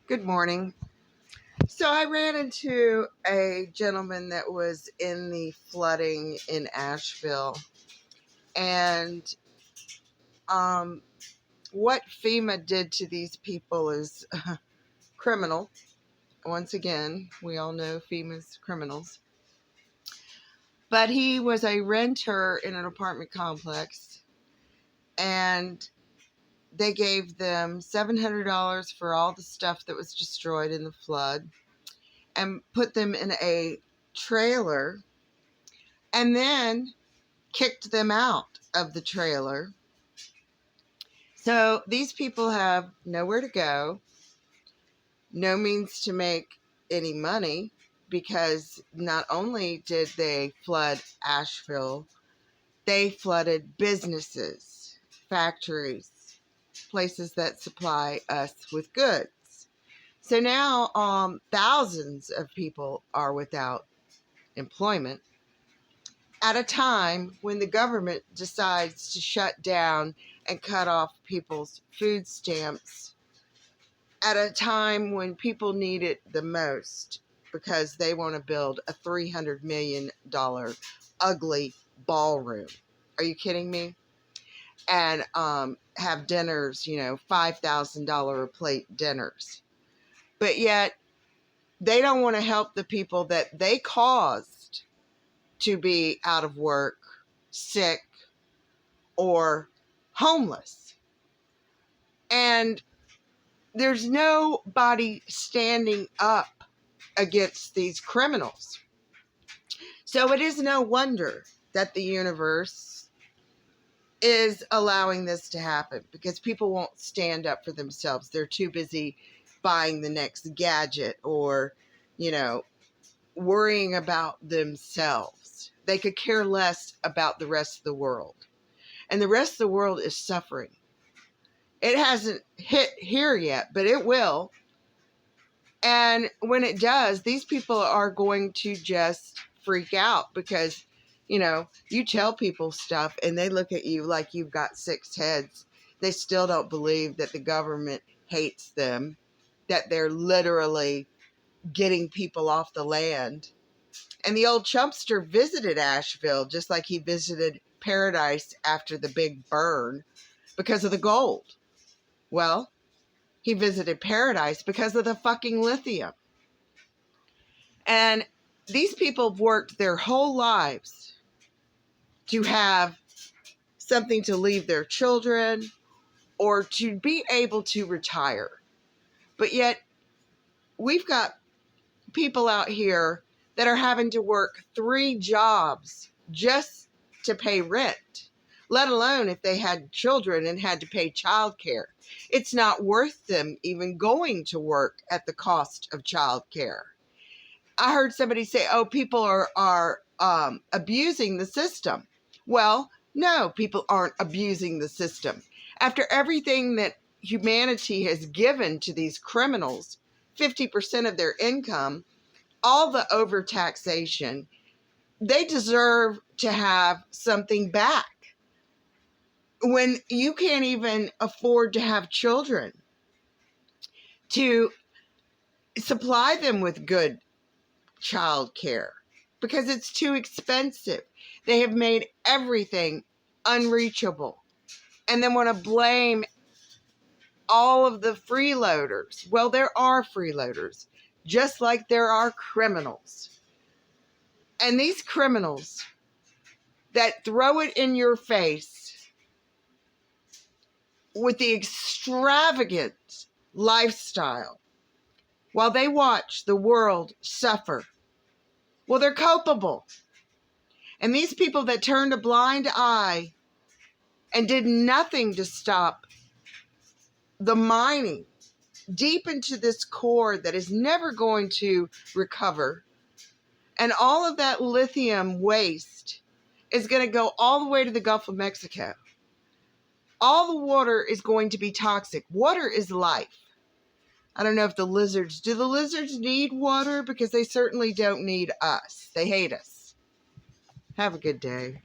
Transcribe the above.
Good morning. So I ran into a gentleman that was in the flooding in Asheville, and um, what FEMA did to these people is criminal. Once again, we all know FEMA's criminals. But he was a renter in an apartment complex, and they gave them $700 for all the stuff that was destroyed in the flood and put them in a trailer and then kicked them out of the trailer. So these people have nowhere to go, no means to make any money, because not only did they flood Asheville, they flooded businesses, factories, places that supply us with goods. So now thousands of people are without employment at a time when the government decides to shut down and cut off people's food stamps, at a time when people need it the most because they want to build a $300 million ugly ballroom. Are you kidding me? And have dinners, $5,000 a plate dinners. But yet they don't want to help the people that they caused to be out of work, sick, or homeless. And there's nobody standing up against these criminals. So it is no wonder that the universe is allowing this to happen, because people won't stand up for themselves. They're too busy buying the next gadget or, worrying about themselves. They could care less about the rest of the world. And the rest of the world is suffering. It hasn't hit here yet, but it will. And when it does, these people are going to just freak out because, you tell people stuff and they look at you like you've got six heads. They still don't believe that the government hates them, that they're literally getting people off the land. And the old chumpster visited Asheville just like he visited Paradise after the big burn because of the gold. Well, he visited Paradise because of the fucking lithium. And these people have worked their whole lives to have something to leave their children or to be able to retire. But yet we've got people out here that are having to work 3 jobs just to pay rent, let alone if they had children and had to pay childcare. It's not worth them even going to work at the cost of childcare. I heard somebody say, oh, people are abusing the system. Well, no, people aren't abusing the system. After everything that humanity has given to these criminals, 50% of their income, all the overtaxation, they deserve to have something back. When you can't even afford to have children, to supply them with good child care, because it's too expensive. They have made everything unreachable and then want to blame all of the freeloaders. Well, there are freeloaders, just like there are criminals. And these criminals that throw it in your face with the extravagant lifestyle while they watch the world suffer, well, they're culpable. And these people that turned a blind eye and did nothing to stop the mining deep into this core that is never going to recover, and all of that lithium waste is going to go all the way to the Gulf of Mexico. All the water is going to be toxic. Water is life. I don't know if do the lizards need water? Because they certainly don't need us. They hate us. Have a good day.